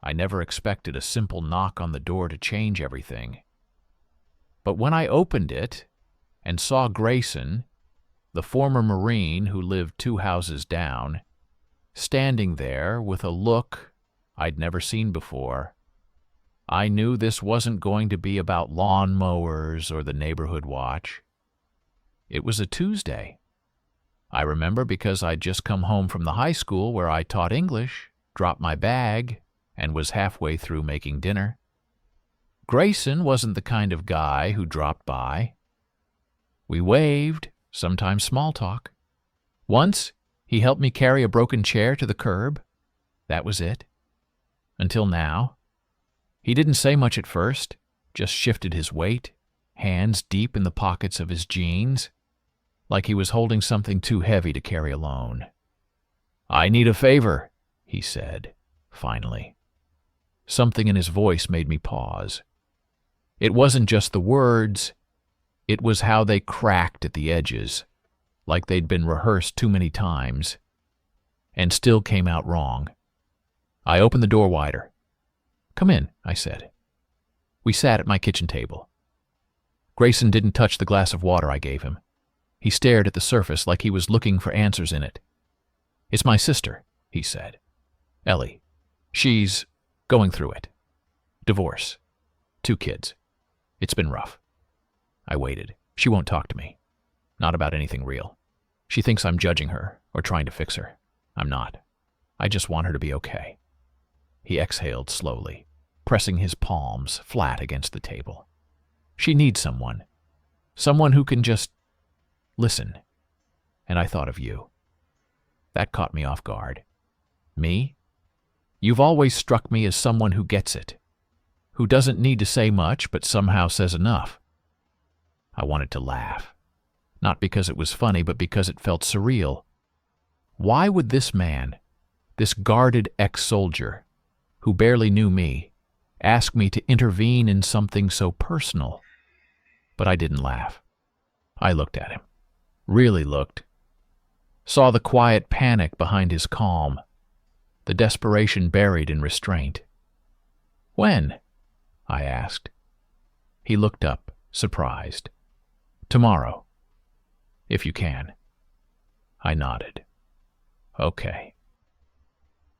I never expected a simple knock on the door to change everything. But when I opened it and saw Grayson, the former Marine who lived 2 houses down, standing there with a look I'd never seen before, I knew this wasn't going to be about lawn mowers or the neighborhood watch. It was a Tuesday. I remember because I'd just come home from the high school where I taught English, dropped my bag, and was halfway through making dinner. Grayson wasn't the kind of guy who dropped by. We waved, sometimes small talk. Once, he helped me carry a broken chair to the curb. That was it. Until now. He didn't say much at first, just shifted his weight, hands deep in the pockets of his jeans, like he was holding something too heavy to carry alone. "I need a favor," he said, finally. Something in his voice made me pause. It wasn't just the words, it was how they cracked at the edges, like they'd been rehearsed too many times, and still came out wrong. I opened the door wider. "Come in," I said. We sat at my kitchen table. Grayson didn't touch the glass of water I gave him. He stared at the surface like he was looking for answers in it. "It's my sister," he said. "Ellie. She's going through it. Divorce. 2 kids. It's been rough." I waited. She won't talk to me. Not about anything real. She thinks I'm judging her or trying to fix her. I'm not. I just want her to be okay. He exhaled slowly, pressing his palms flat against the table. "She needs someone. Someone who can just listen. And I thought of you." That caught me off guard. "Me? You've always struck me as someone who gets it, who doesn't need to say much but somehow says enough." I wanted to laugh, not because it was funny, but because it felt surreal. Why would this man, this guarded ex-soldier, who barely knew me, ask me to intervene in something so personal? But I didn't laugh. I looked at him. Really looked. Saw the quiet panic behind his calm, the desperation buried in restraint. "When?" I asked. He looked up, surprised. "Tomorrow, if you can." I nodded. "Okay."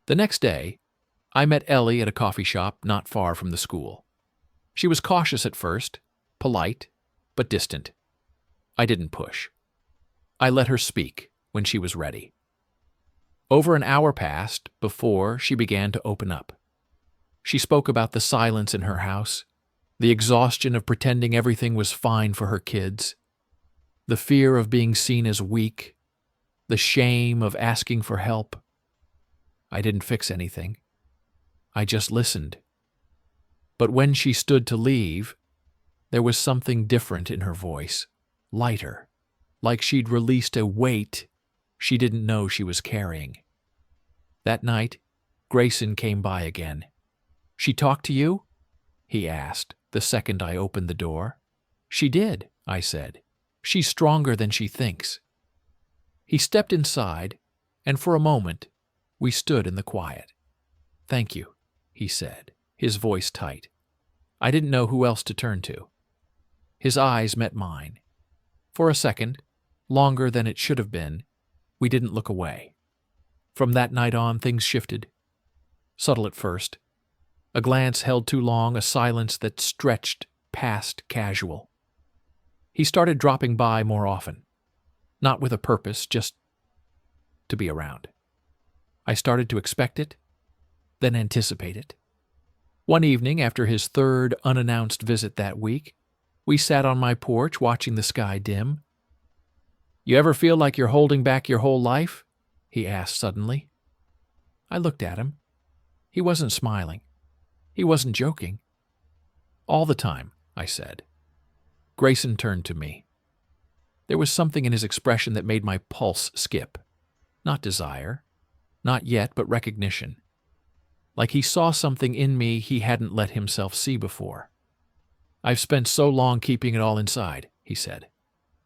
The next day, I met Ellie at a coffee shop not far from the school. She was cautious at first, polite, but distant. I didn't push. I let her speak when she was ready. Over an hour passed before she began to open up. She spoke about the silence in her house, the exhaustion of pretending everything was fine for her kids, the fear of being seen as weak, the shame of asking for help. I didn't fix anything. I just listened. But when she stood to leave, there was something different in her voice, lighter, like she'd released a weight she didn't know she was carrying. That night, Grayson came by again. "She talked to you?" he asked the second I opened the door. "She did," I said. "She's stronger than she thinks." He stepped inside, and for a moment, we stood in the quiet. "Thank you," he said, his voice tight. I didn't know who else to turn to. His eyes met mine. For a second, longer than it should have been, we didn't look away. From that night on, things shifted. Subtle at first. A glance held too long, a silence that stretched past casual. He started dropping by more often. Not with a purpose, just to be around. I started to expect it, then anticipate it. One evening, after his 3rd unannounced visit that week, we sat on my porch watching the sky dim. "You ever feel like you're holding back your whole life?" he asked suddenly. I looked at him. He wasn't smiling. He wasn't joking. "All the time," I said. Grayson turned to me. There was something in his expression that made my pulse skip. Not desire. Not yet, but recognition. Like he saw something in me he hadn't let himself see before. "I've spent so long keeping it all inside," he said.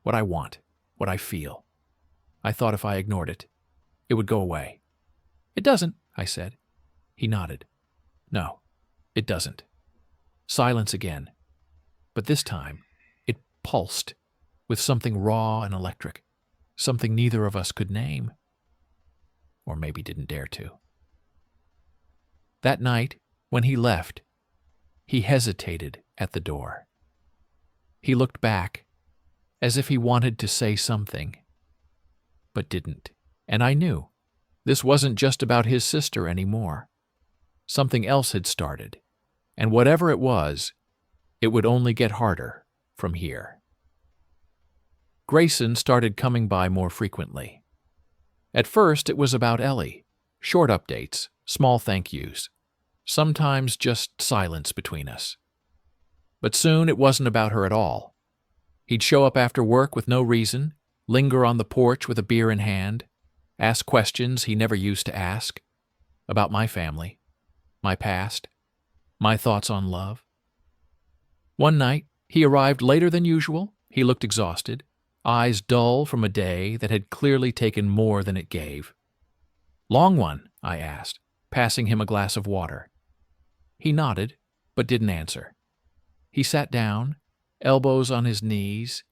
"What I want, what I feel. I thought if I ignored it, it would go away." "It doesn't," I said. He nodded. No, it doesn't. Silence again. But this time, it pulsed with something raw and electric, something neither of us could name. Or maybe didn't dare to. That night, when he left, he hesitated at the door. He looked back, as if he wanted to say something, but didn't. And I knew this wasn't just about his sister anymore. Something else had started, and whatever it was, it would only get harder from here. Grayson started coming by more frequently. At first, it was about Ellie, short updates, small thank yous, sometimes just silence between us. But soon it wasn't about her at all. He'd show up after work with no reason, linger on the porch with a beer in hand, ask questions he never used to ask, about my family, my past, my thoughts on love. One night, he arrived later than usual. He looked exhausted, eyes dull from a day that had clearly taken more than it gave. "Long one?" I asked, passing him a glass of water. He nodded, but didn't answer. He sat down, elbows on his knees,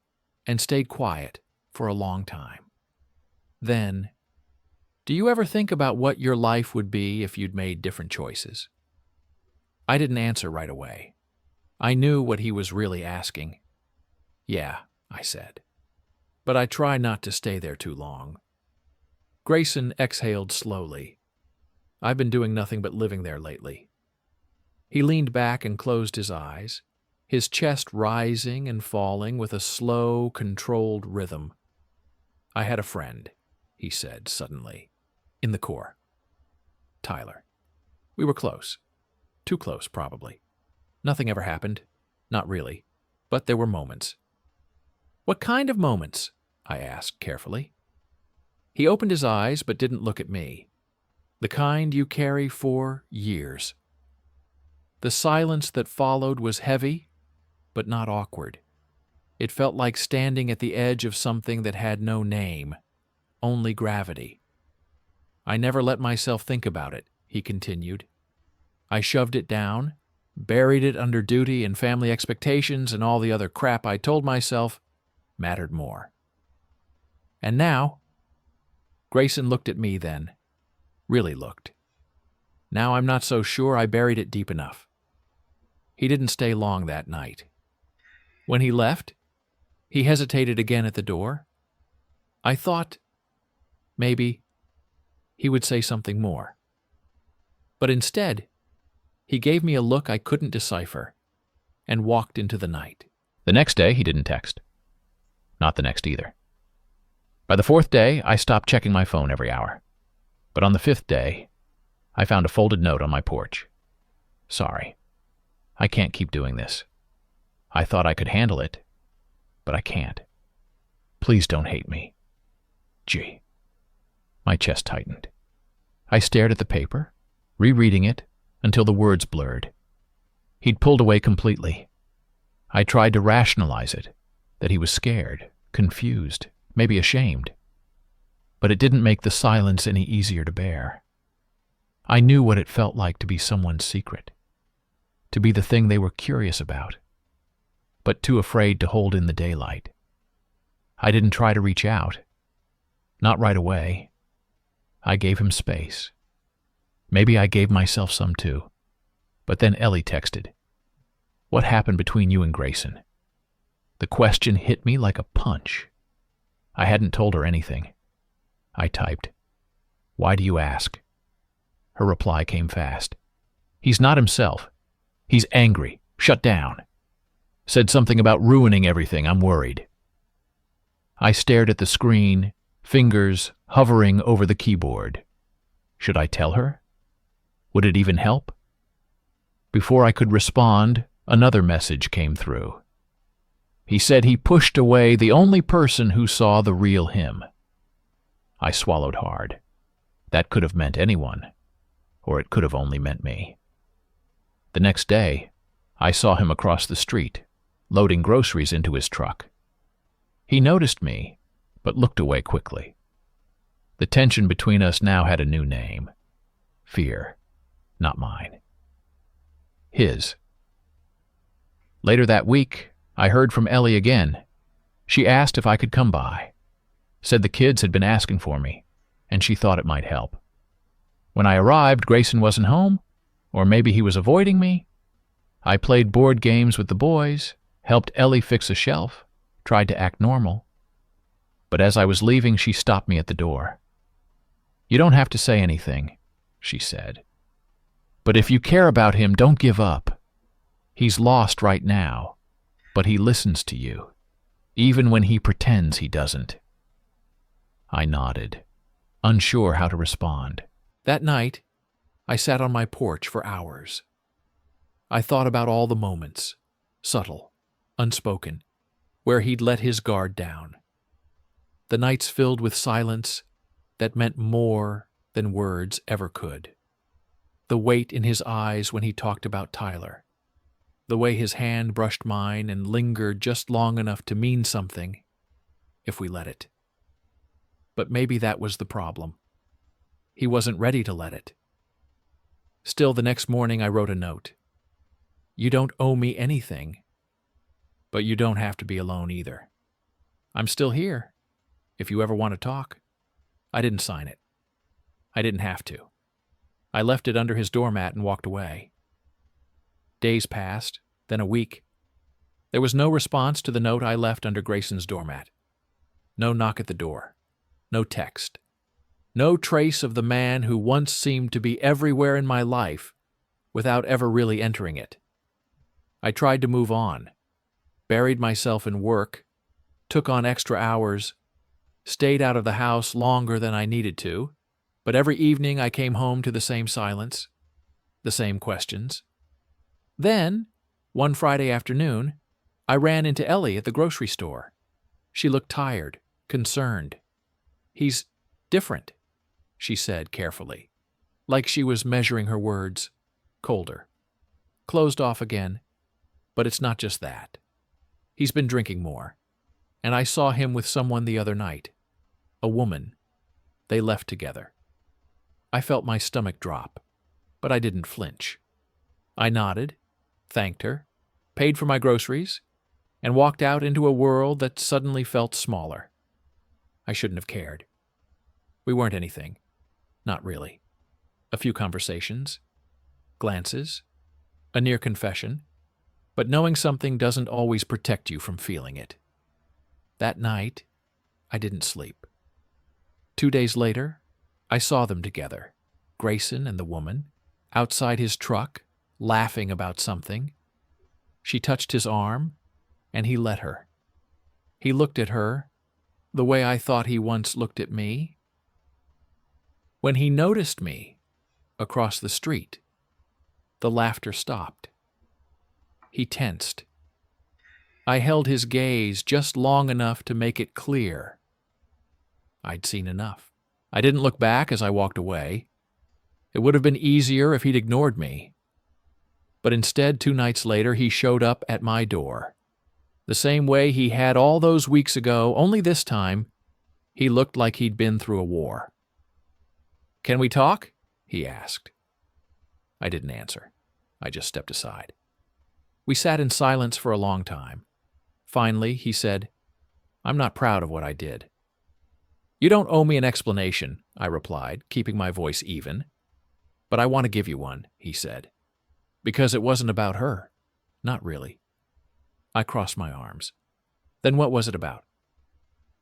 and stayed quiet for a long time. Then, "Do you ever think about what your life would be if you'd made different choices?" I didn't answer right away. I knew what he was really asking. "Yeah," I said. "But I try not to stay there too long." Grayson exhaled slowly. "I've been doing nothing but living there lately." He leaned back and closed his eyes, his chest rising and falling with a slow, controlled rhythm. "I had a friend," he said suddenly, "in the Corps. Tyler. We were close. Too close, probably. Nothing ever happened. Not really. But there were moments." "What kind of moments?" I asked carefully. He opened his eyes but didn't look at me. "The kind you carry for years." The silence that followed was heavy, but not awkward. It felt like standing at the edge of something that had no name, only gravity. "I never let myself think about it," he continued. "I shoved it down, buried it under duty and family expectations and all the other crap I told myself mattered more. And now," Grayson looked at me then, really looked. "Now I'm not so sure I buried it deep enough." He didn't stay long that night. When he left, he hesitated again at the door. I thought, maybe, he would say something more. But instead, he gave me a look I couldn't decipher and walked into the night. The next day, he didn't text. Not the next either. By the fourth day, I stopped checking my phone every hour. But on the fifth day, I found a folded note on my porch. "Sorry. I can't keep doing this. I thought I could handle it, but I can't. Please don't hate me. G." My chest tightened. I stared at the paper, rereading it until the words blurred. He'd pulled away completely. I tried to rationalize it, that he was scared, confused, maybe ashamed. But it didn't make the silence any easier to bear. I knew what it felt like to be someone's secret, to be the thing they were curious about, but too afraid to hold in the daylight. I didn't try to reach out. Not right away. I gave him space. Maybe I gave myself some too. But then Ellie texted, "What happened between you and Grayson?" The question hit me like a punch. I hadn't told her anything. I typed, "Why do you ask?" Her reply came fast. "He's not himself. He's angry. Shut down. Said something about ruining everything. I'm worried." I stared at the screen, fingers hovering over the keyboard. Should I tell her? Would it even help? Before I could respond, another message came through. He said he pushed away the only person who saw the real him. I swallowed hard. That could have meant anyone, or it could have only meant me. The next day, I saw him across the street, loading groceries into his truck. He noticed me, but looked away quickly. The tension between us now had a new name. Fear, not mine. his. Later that week, I heard from Ellie again. She asked if I could come by. Said the kids had been asking for me, and she thought it might help. When I arrived, Grayson wasn't home, or maybe he was avoiding me. I played board games with the boys, helped Ellie fix a shelf, tried to act normal. But as I was leaving, she stopped me at the door. "You don't have to say anything," she said. "But if you care about him, don't give up. He's lost right now, but he listens to you, even when he pretends he doesn't." I nodded, unsure how to respond. That night, I sat on my porch for hours. I thought about all the moments, subtle, unspoken, where he'd let his guard down. The nights filled with silence that meant more than words ever could. The weight in his eyes when he talked about Tyler. The way his hand brushed mine and lingered just long enough to mean something, if we let it. But maybe that was the problem. He wasn't ready to let it. Still, the next morning I wrote a note. "You don't owe me anything, but you don't have to be alone either. I'm still here, if you ever want to talk." I didn't sign it. I didn't have to. I left it under his doormat and walked away. Days passed, then a week. There was no response to the note I left under Grayson's doormat. No knock at the door. No text. No trace of the man who once seemed to be everywhere in my life without ever really entering it. I tried to move on, buried myself in work, took on extra hours, stayed out of the house longer than I needed to, but every evening I came home to the same silence, the same questions. Then, one Friday afternoon, I ran into Ellie at the grocery store. She looked tired, concerned. "He's different," she said carefully, like she was measuring her words. "Colder. Closed off again. But it's not just that. He's been drinking more. And I saw him with someone the other night. A woman. They left together." I felt my stomach drop, but I didn't flinch. I nodded, thanked her, paid for my groceries, and walked out into a world that suddenly felt smaller. I shouldn't have cared. We weren't anything. Not really. A few conversations, glances, a near confession, but knowing something doesn't always protect you from feeling it. That night, I didn't sleep. 2 days later, I saw them together, Grayson and the woman, outside his truck, laughing about something. She touched his arm, and he let her. He looked at her the way I thought he once looked at me. When he noticed me across the street, the laughter stopped. He tensed. I held his gaze just long enough to make it clear. I'd seen enough. I didn't look back as I walked away. It would have been easier if he'd ignored me. But instead, 2 nights later, he showed up at my door. The same way he had all those weeks ago, only this time, he looked like he'd been through a war. "Can we talk?" he asked. I didn't answer. I just stepped aside. We sat in silence for a long time. Finally, he said, "I'm not proud of what I did." "You don't owe me an explanation," I replied, keeping my voice even. "But I want to give you one," he said. "Because it wasn't about her. Not really." I crossed my arms. "Then what was it about?"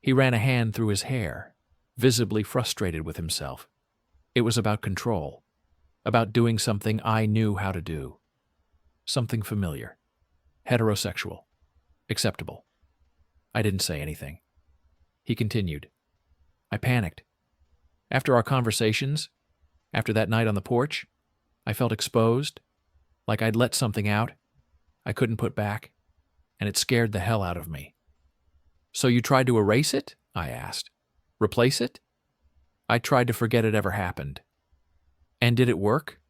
He ran a hand through his hair, visibly frustrated with himself. "It was about control, about doing something I knew how to do. Something familiar, heterosexual, acceptable." I didn't say anything. He continued. "I panicked. After our conversations, after that night on the porch, I felt exposed, like I'd let something out I couldn't put back, and it scared the hell out of me." "So you tried to erase it?" I asked. "Replace it?" "I tried to forget it ever happened." "And did it work?"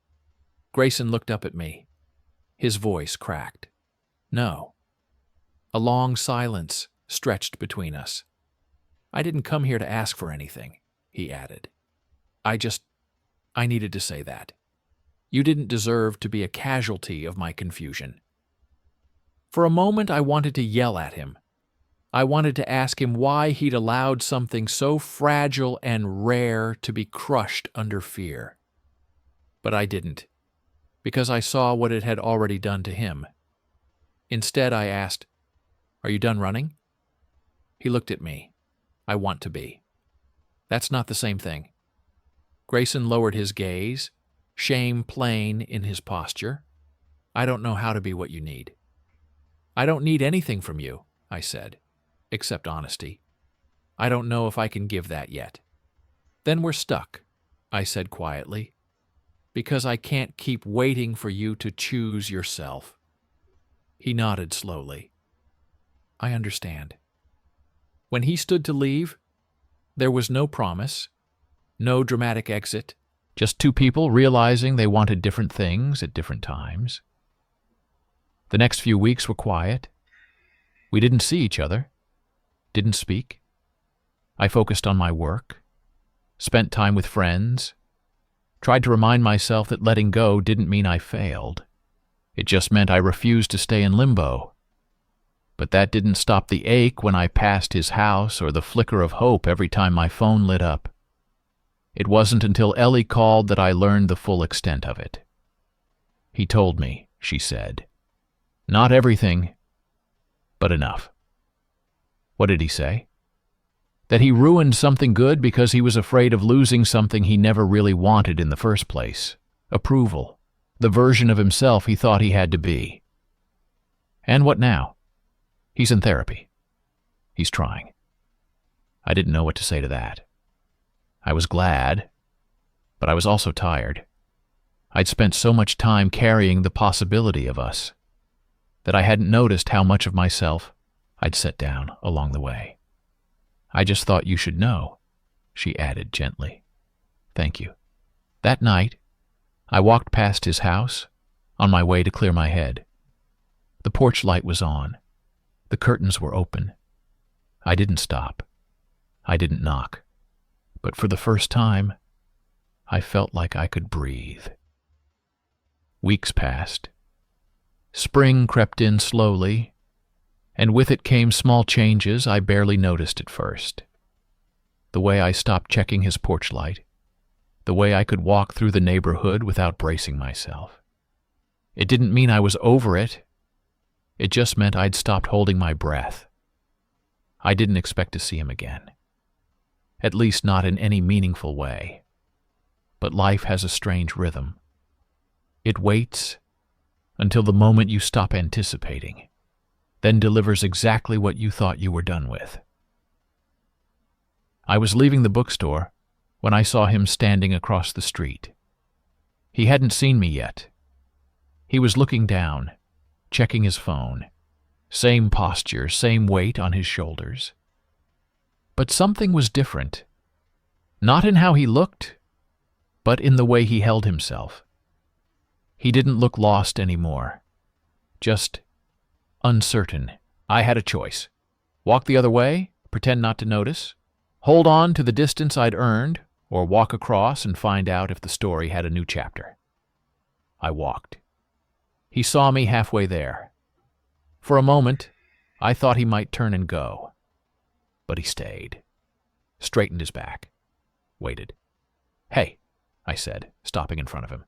Grayson looked up at me. His voice cracked. "No." A long silence stretched between us. "I didn't come here to ask for anything," he added. I needed to say that. You didn't deserve to be a casualty of my confusion. For a moment, I wanted to yell at him. I wanted to ask him why he'd allowed something so fragile and rare to be crushed under fear. But I didn't, because I saw what it had already done to him. Instead, I asked, "Are you done running?" He looked at me. "I want to be." "That's not the same thing." Grayson lowered his gaze, shame plain in his posture. "I don't know how to be what you need." "I don't need anything from you," I said, "except honesty. I don't know if I can give that yet." "Then we're stuck," I said quietly, "because I can't keep waiting for you to choose yourself." He nodded slowly. "I understand." When he stood to leave, there was no promise, no dramatic exit, just two people realizing they wanted different things at different times. The next few weeks were quiet. We didn't see each other, didn't speak. I focused on my work, spent time with friends, tried to remind myself that letting go didn't mean I failed. It just meant I refused to stay in limbo. But that didn't stop the ache when I passed his house or the flicker of hope every time my phone lit up. It wasn't until Ellie called that I learned the full extent of it. "He told me," she said. "Not everything, but enough." What did he say? That he ruined something good because he was afraid of losing something he never really wanted in the first place. Approval. The version of himself he thought he had to be. And what now? He's in therapy. He's trying. I didn't know what to say to that. I was glad, but I was also tired. I'd spent so much time carrying the possibility of us that I hadn't noticed how much of myself I'd set down along the way. "I just thought you should know," she added gently. "Thank you." That night, I walked past his house on my way to clear my head. The porch light was on. The curtains were open. I didn't stop. I didn't knock. But for the first time, I felt like I could breathe. Weeks passed. Spring crept in slowly, and with it came small changes I barely noticed at first. The way I stopped checking his porch light, the way I could walk through the neighborhood without bracing myself. It didn't mean I was over it. It just meant I'd stopped holding my breath. I didn't expect to see him again. At least not in any meaningful way. But life has a strange rhythm. It waits until the moment you stop anticipating, then delivers exactly what you thought you were done with. I was leaving the bookstore when I saw him standing across the street. He hadn't seen me yet. He was looking down, checking his phone. Same posture, same weight on his shoulders. But something was different. Not in how he looked, but in the way he held himself. He didn't look lost anymore. Just uncertain. I had a choice. Walk the other way, pretend not to notice, hold on to the distance I'd earned, or walk across and find out if the story had a new chapter. I walked. He saw me halfway there. For a moment, I thought he might turn and go. But he stayed, straightened his back, waited. "Hey," I said, stopping in front of him.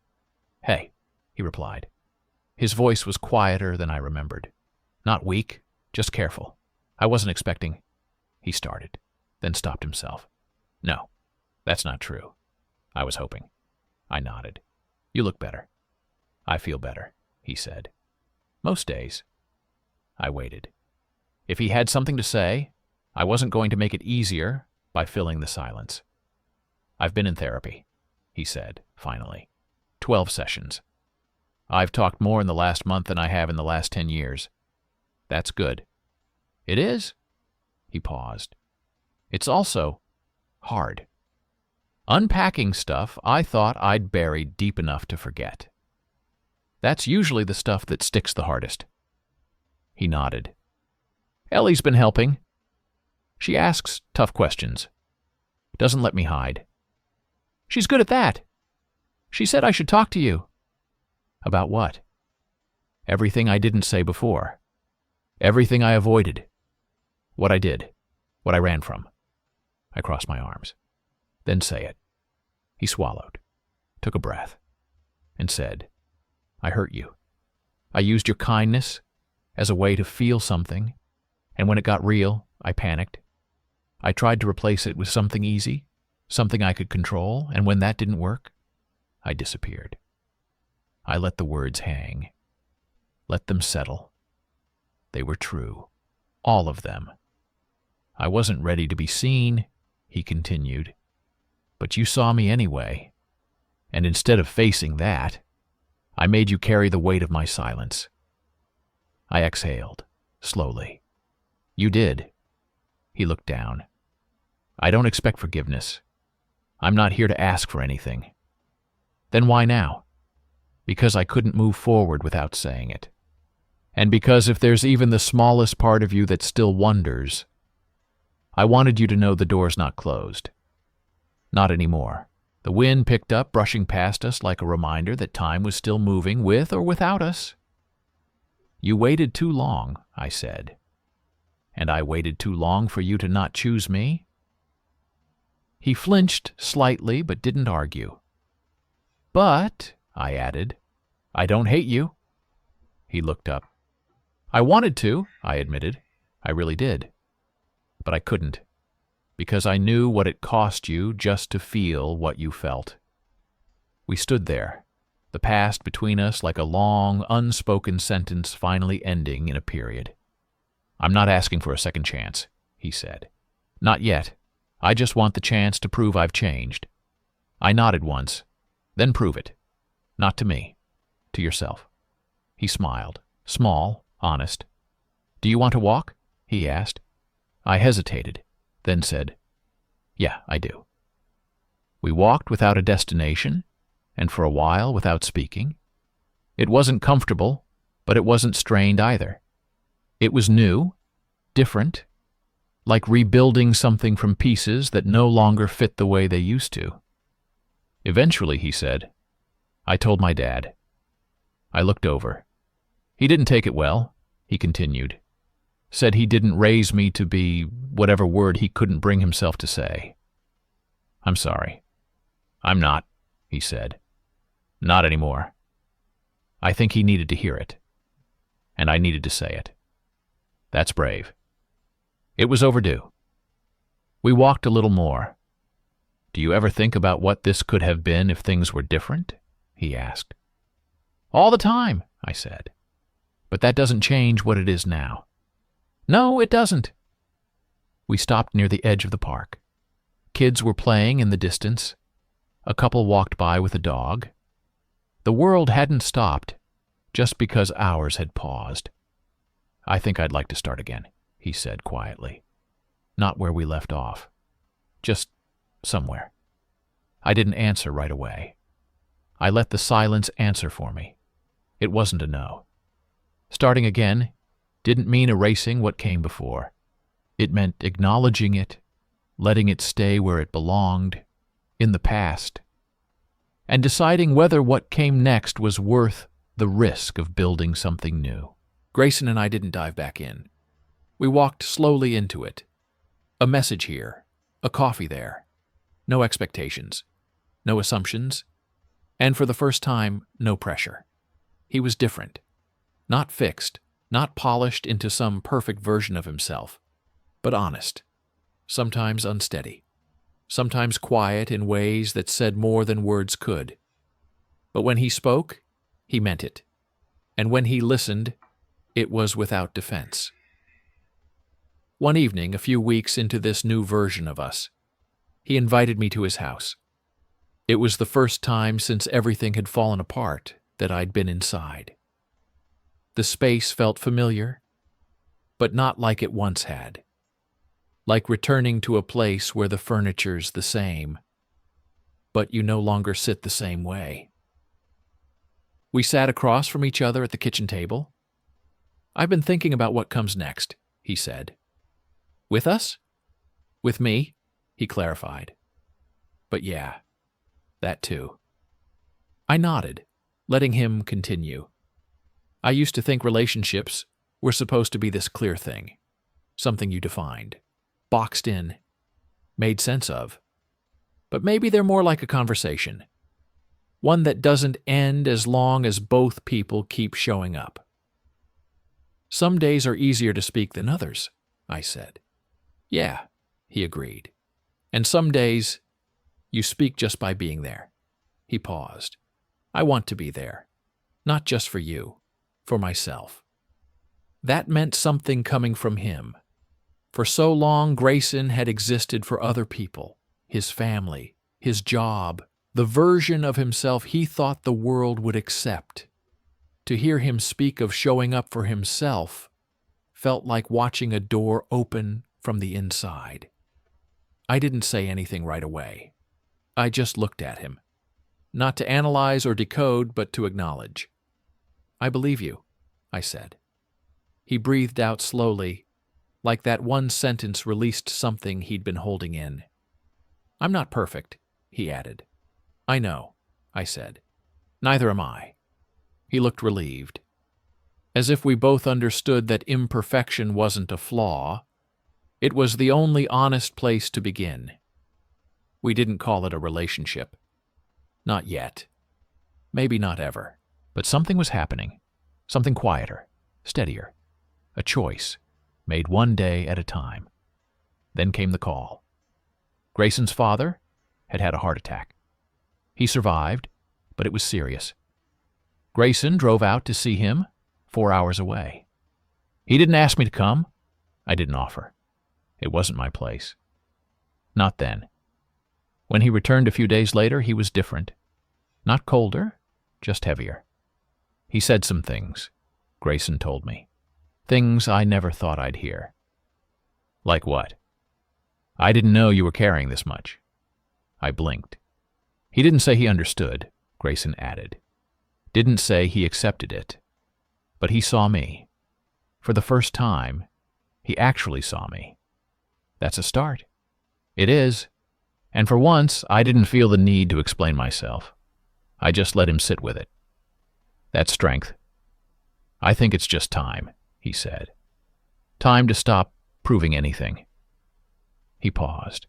"Hey," he replied. His voice was quieter than I remembered. Not weak, just careful. I wasn't expecting. He started, then stopped himself. "No, that's not true." I was hoping. I nodded. "You look better." "I feel better," he said. "Most days." I waited. If he had something to say, I wasn't going to make it easier by filling the silence. "I've been in therapy," he said, finally. 12 sessions. "I've talked more in the last month than I have in the last 10 years. "That's good." "It is?" He paused. "It's also hard. Unpacking stuff I thought I'd buried deep enough to forget. That's usually the stuff that sticks the hardest." He nodded. "Ellie's been helping. She asks tough questions. Doesn't let me hide. She's good at that. She said I should talk to you. About what? Everything I didn't say before. Everything I avoided. What I did. What I ran from. I crossed my arms. Then say it. He swallowed, took a breath, and said, I hurt you. I used your kindness as a way to feel something, and when it got real, I panicked. I tried to replace it with something easy, something I could control, and when that didn't work, I disappeared. I let the words hang. Let them settle. They were true. All of them. I wasn't ready to be seen, he continued. But you saw me anyway. And instead of facing that, I made you carry the weight of my silence. I exhaled, slowly. You did. He looked down. I don't expect forgiveness. I'm not here to ask for anything. Then why now? Because I couldn't move forward without saying it. And because if there's even the smallest part of you that still wonders, I wanted you to know the door's not closed. Not anymore. The wind picked up, brushing past us like a reminder that time was still moving with or without us. You waited too long, I said. And I waited too long for you to not choose me? He flinched slightly but didn't argue. But, I added, I don't hate you. He looked up. I wanted to, I admitted. I really did. But I couldn't, because I knew what it cost you just to feel what you felt. We stood there, the past between us like a long, unspoken sentence finally ending in a period. I'm not asking for a second chance, he said. Not yet. I just want the chance to prove I've changed. I nodded once. Then prove it. Not to me. To yourself. He smiled. Small, honest. Do you want to walk? He asked. I hesitated, then said, Yeah, I do. We walked without a destination, and for a while without speaking. It wasn't comfortable, but it wasn't strained either. It was new, different, like rebuilding something from pieces that no longer fit the way they used to. Eventually, he said, I told my dad. I looked over. He didn't take it well, he continued. Said he didn't raise me to be whatever word he couldn't bring himself to say. I'm sorry. I'm not, he said. Not anymore. I think he needed to hear it. And I needed to say it. That's brave. It was overdue. We walked a little more. Do you ever think about what this could have been if things were different? He asked. All the time, I said. But that doesn't change what it is now. No, it doesn't. We stopped near the edge of the park. Kids were playing in the distance. A couple walked by with a dog. The world hadn't stopped, just because ours had paused. I think I'd like to start again, he said quietly. Not where we left off. Just somewhere. I didn't answer right away. I let the silence answer for me. It wasn't a no. Starting again didn't mean erasing what came before. It meant acknowledging it, letting it stay where it belonged, in the past, and deciding whether what came next was worth the risk of building something new. Grayson and I didn't dive back in. We walked slowly into it. A message here, a coffee there. No expectations, no assumptions, and for the first time, no pressure. He was different, not fixed, not polished into some perfect version of himself, but honest, sometimes unsteady, sometimes quiet in ways that said more than words could. But when he spoke, he meant it, and when he listened, it was without defense. One evening, a few weeks into this new version of us, he invited me to his house. It was the first time since everything had fallen apart that I'd been inside. The space felt familiar, but not like it once had. Like returning to a place where the furniture's the same, but you no longer sit the same way. We sat across from each other at the kitchen table. I've been thinking about what comes next, he said. With us? With me, he clarified. But yeah, that too. I nodded, letting him continue. I used to think relationships were supposed to be this clear thing, something you defined, boxed in, made sense of. But maybe they're more like a conversation, one that doesn't end as long as both people keep showing up. Some days are easier to speak than others, I said. Yeah, he agreed. And some days, you speak just by being there. He paused. I want to be there, not just for you, for myself. That meant something coming from him. For so long, Grayson had existed for other people, his family, his job, the version of himself he thought the world would accept. To hear him speak of showing up for himself felt like watching a door open from the inside. I didn't say anything right away. I just looked at him, not to analyze or decode, but to acknowledge. I believe you, I said. He breathed out slowly, like that one sentence released something he'd been holding in. I'm not perfect, he added. I know, I said. Neither am I. He looked relieved, as if we both understood that imperfection wasn't a flaw. It was the only honest place to begin. We didn't call it a relationship. Not yet. Maybe not ever. But something was happening. Something quieter, steadier. A choice, made one day at a time. Then came the call. Grayson's father had had a heart attack. He survived, but it was serious. Grayson drove out to see him 4 hours away. He didn't ask me to come. I didn't offer. It wasn't my place. Not then. When he returned a few days later, he was different. Not colder, just heavier. He said some things, Grayson told me. Things I never thought I'd hear. Like what? I didn't know you were carrying this much. I blinked. He didn't say he understood, Grayson added. Didn't say he accepted it. But he saw me. For the first time, he actually saw me. That's a start. It is. And for once, I didn't feel the need to explain myself. I just let him sit with it. That's strength. I think it's just time, he said. Time to stop proving anything. He paused.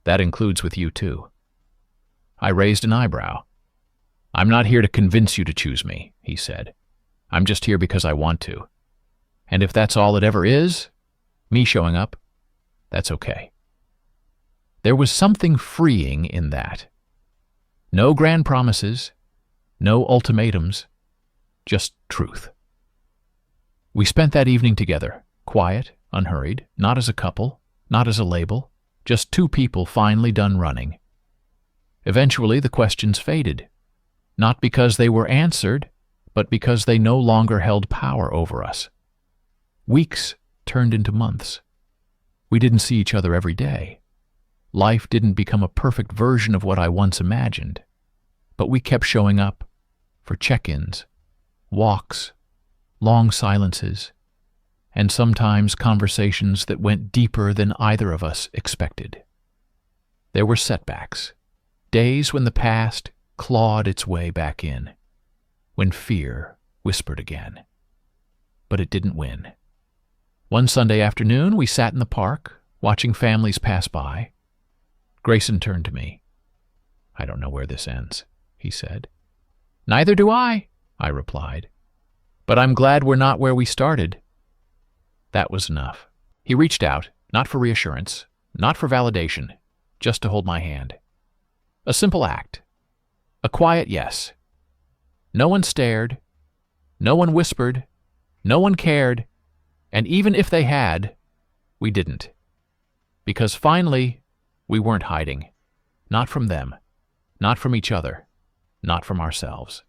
That includes with you too. I raised an eyebrow. I'm not here to convince you to choose me, he said. I'm just here because I want to. And if that's all it ever is, me showing up, that's okay. There was something freeing in that. No grand promises, no ultimatums, just truth. We spent that evening together, quiet, unhurried, not as a couple, not as a label, just two people finally done running. Eventually the questions faded, not because they were answered, but because they no longer held power over us. Weeks turned into months. We didn't see each other every day. Life didn't become a perfect version of what I once imagined, but we kept showing up for check-ins, walks, long silences, and sometimes conversations that went deeper than either of us expected. There were setbacks, days when the past clawed its way back in, when fear whispered again. But it didn't win. One Sunday afternoon, we sat in the park, watching families pass by. Grayson turned to me. I don't know where this ends, he said. Neither do I replied. But I'm glad we're not where we started. That was enough. He reached out, not for reassurance, not for validation, just to hold my hand. A simple act. A quiet yes. No one stared. No one whispered. No one cared. And even if they had, we didn't. Because finally, we weren't hiding. Not from them. Not from each other. Not from ourselves.